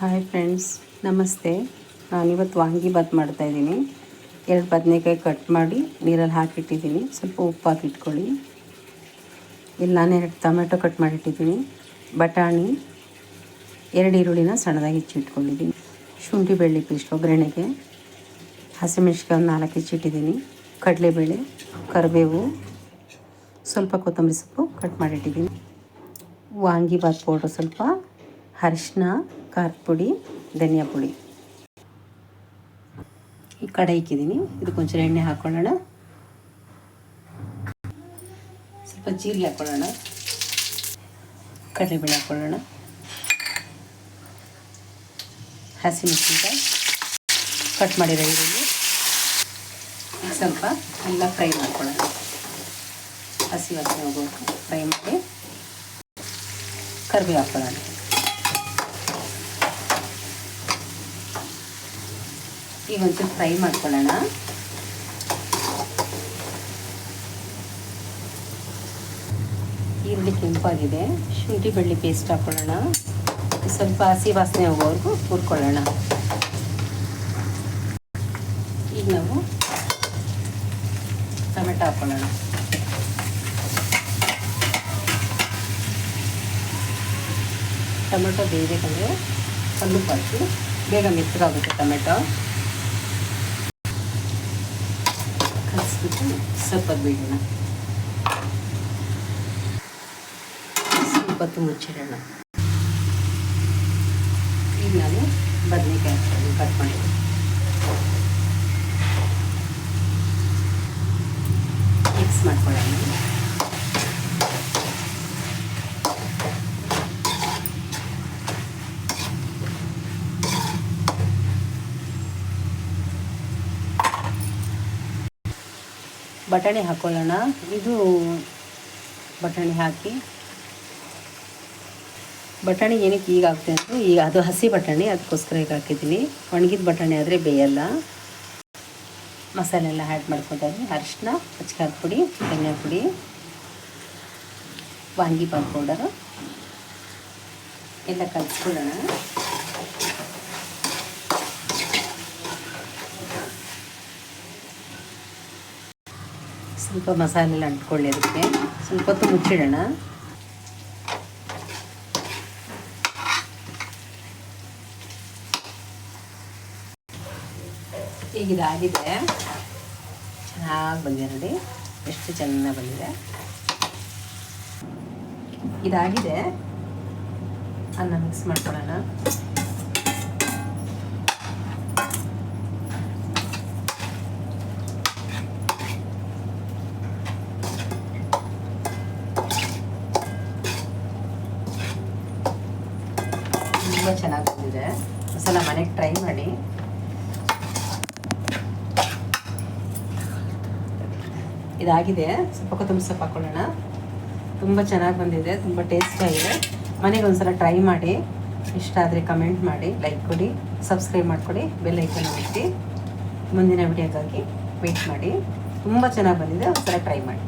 Hi friends, ನಮಸ್ತೆ. ನಾನಿವತ್ತು ವಾಂಗಿಬಾತ್ ಮಾಡ್ತಾಯಿದ್ದೀನಿ. 2 ಬದನೆಕಾಯಿ ಕಟ್ ಮಾಡಿ ನೀರಲ್ಲಿ ಹಾಕಿಟ್ಟಿದ್ದೀನಿ. ಸ್ವಲ್ಪ ಉಪ್ಪು ಹಾಕಿಟ್ಕೊಳ್ಳಿ. ಇಲ್ಲಿ ನಾನು 2 ಟೊಮೆಟೊ ಕಟ್ ಮಾಡಿಟ್ಟಿದ್ದೀನಿ. ಬಟಾಣಿ, 2 ಈರುಳ್ಳಿನ ಸಣ್ಣದಾಗಿ ಹೆಚ್ಚಿಟ್ಕೊಂಡಿದ್ದೀನಿ. ಶುಂಠಿ ಬೆಳ್ಳುಳ್ಳಿ ಪೇಸ್ಟ್ ಒಗ್ಗರಣೆಗೆ. ಹಸಿಮೆಣ್ಸಿಕಾಯಿ 4 ಹೆಚ್ಚಿಟ್ಟಿದ್ದೀನಿ. ಕಡಲೆಬೇಳೆ, ಕರಿಬೇವು, ಸ್ವಲ್ಪ ಕೊತ್ತಂಬರಿ ಸೊಪ್ಪು ಕಟ್ ಮಾಡಿಟ್ಟಿದ್ದೀನಿ. ವಾಂಗಿಬಾತ್ ಪೌಡ್ರ್ ಸ್ವಲ್ಪ, ಅರಿಶಿನ, ಖಾರದ ಪುಡಿ, ಧನಿಯಾ ಪುಡಿ. ಈ ಕಡಾಯಿ ಇಕ್ಕಿದ್ದೀನಿ. ಇದಕ್ಕೊಂಚೂರು ಎಣ್ಣೆ ಹಾಕ್ಕೊಳ್ಳೋಣ. ಸ್ವಲ್ಪ ಜೀರಿಗೆ ಹಾಕ್ಕೊಳ್ಳೋಣ. ಕಡಲೆಬೇಳೆ ಹಾಕ್ಕೊಳ್ಳೋಣ. ಹಸಿಮೆಣಸಿನಕಾಯಿ ಕಟ್ ಮಾಡಿರೋ ಈರುಳ್ಳಿ. ಈಗ ಸ್ವಲ್ಪ ಎಲ್ಲ ಫ್ರೈ ಮಾಡ್ಕೊಳ್ಳೋಣ. ಹಸಿ ವಾಸನೆ ಹೋಗೋದು ಫ್ರೈ ಮಾಡಿ ಕರಿಬೇವು ಹಾಕ್ಕೊಳ್ಳೋಣ. ಈಗ ಒಂಚೂರು ಫ್ರೈ ಮಾಡ್ಕೊಳ್ಳೋಣ. ಈರುಳ್ಳಿ ಕೆಂಪಾಗಿದೆ. ಶುಂಠಿ ಬೆಳ್ಳುಳ್ಳಿ ಪೇಸ್ಟ್ ಹಾಕ್ಕೊಳ್ಳೋಣ. ಸ್ವಲ್ಪ ಹಸಿ ವಾಸನೆ ಹೋಗೋವರೆಗೂ ಹುರ್ಕೊಳ್ಳೋಣ. ಈಗ ನಾವು ಟೊಮೆಟೊ ಹಾಕ್ಕೊಳ್ಳೋಣ. ಟೊಮೆಟೊ ಬೇಯಬೇಕಂದ್ರೆ ಸ್ವಲ್ಪ ಹಾಕಿ, ಬೇಗ ಮೆತ್ತಗಾಗುತ್ತೆ ಟೊಮೆಟೊ. ಕಲಿಸ್ಬಿಟ್ಟು ಸ್ವಲ್ಪ ಬಿಡೋಣ. ಸ್ವಲ್ಪ ಹೊತ್ತು ಮುಚ್ಚಿಡೋಣ. ಈಗ ನಾನು ಬದನೆಕಾಯಿ ಕಟ್ ಮಾಡಿದ್ದೀನಿ. ಮಿಕ್ಸ್ ಮಾಡ್ಕೊಳ್ಳೋಣ. ಬಟಾಣಿ ಹಾಕ್ಕೊಳ್ಳೋಣ. ಇದು ಬಟಾಣಿ ಹಾಕಿ, ಬಟಾಣಿ ಏನಕ್ಕೆ ಈಗ ಹಾಕ್ತೀನಿ ಅಂದರೆ, ಈಗ ಅದು ಹಸಿ ಬಟಾಣಿ, ಅದಕ್ಕೋಸ್ಕರ ಈಗ ಹಾಕಿದ್ದೀನಿ. ಒಣಗಿದ ಬಟಾಣಿ ಆದರೆ ಬೇಯಲ್ಲ. ಮಸಾಲೆ ಎಲ್ಲ ಆ್ಯಡ್ ಮಾಡ್ಕೊತಾರೆ. ಅರಿಶಿನ, ಖಾರದ ಪುಡಿ, ಧನಿಯಾ ಪುಡಿ, ವಾಂಗಿಬಾತ್ ಪೌಡರು ಎಲ್ಲ ಕಲಿಸ್ಕೊಳ್ಳೋಣ. ಸ್ವಲ್ಪ ಮಸಾಲೆ ಎಲ್ಲ ಅಂಟ್ಕೊಳ್ಳಿ. ಅದಕ್ಕೆ ಸ್ವಲ್ಪ ಹೊತ್ತು ಮುಚ್ಚಿಡೋಣ. ಈಗ ಇದಾಗಿದೆ. ಚೆನ್ನಾಗಿ ಬಂದಿದೆ ನೋಡಿ, ಎಷ್ಟು ಚೆನ್ನಾಗಿ ಬಂದಿದೆ. ಇದಾಗಿದೆ. ಅನ್ನ ಮಿಕ್ಸ್ ಮಾಡ್ಕೊಳ್ಳೋಣ. ತುಂಬ ಚೆನ್ನಾಗಿ ಬಂದಿದೆ. ಒಂದ್ಸಲ ಮನೆಗೆ ಟ್ರೈ ಮಾಡಿ. ಇದಾಗಿದೆ. ಸ್ವಲ್ಪ ಕೊತ್ತಂಬರಿ ಸೊಪ್ಪು ಹಾಕ್ಕೊಳ್ಳೋಣ. ತುಂಬ ಚೆನ್ನಾಗಿ ಬಂದಿದೆ, ತುಂಬ ಟೇಸ್ಟಿಯಾಗಿದೆ. ಮನೆಗೆ ಒಂದ್ಸಲ ಟ್ರೈ ಮಾಡಿ. ಇಷ್ಟ ಆದರೆ ಕಮೆಂಟ್ ಮಾಡಿ, ಲೈಕ್ ಕೊಡಿ, ಸಬ್ಸ್ಕ್ರೈಬ್ ಮಾಡಿಕೊಡಿ, ಬೆಲ್ ಐಕನ್ ಒತ್ತಿ. ಮುಂದಿನ ವಿಡಿಯೋಗಾಗಿ ವೆಯ್ಟ್ ಮಾಡಿ. ತುಂಬ ಚೆನ್ನಾಗಿ ಬಂದಿದೆ. ಒಂದ್ಸಲ ಟ್ರೈ ಮಾಡಿ.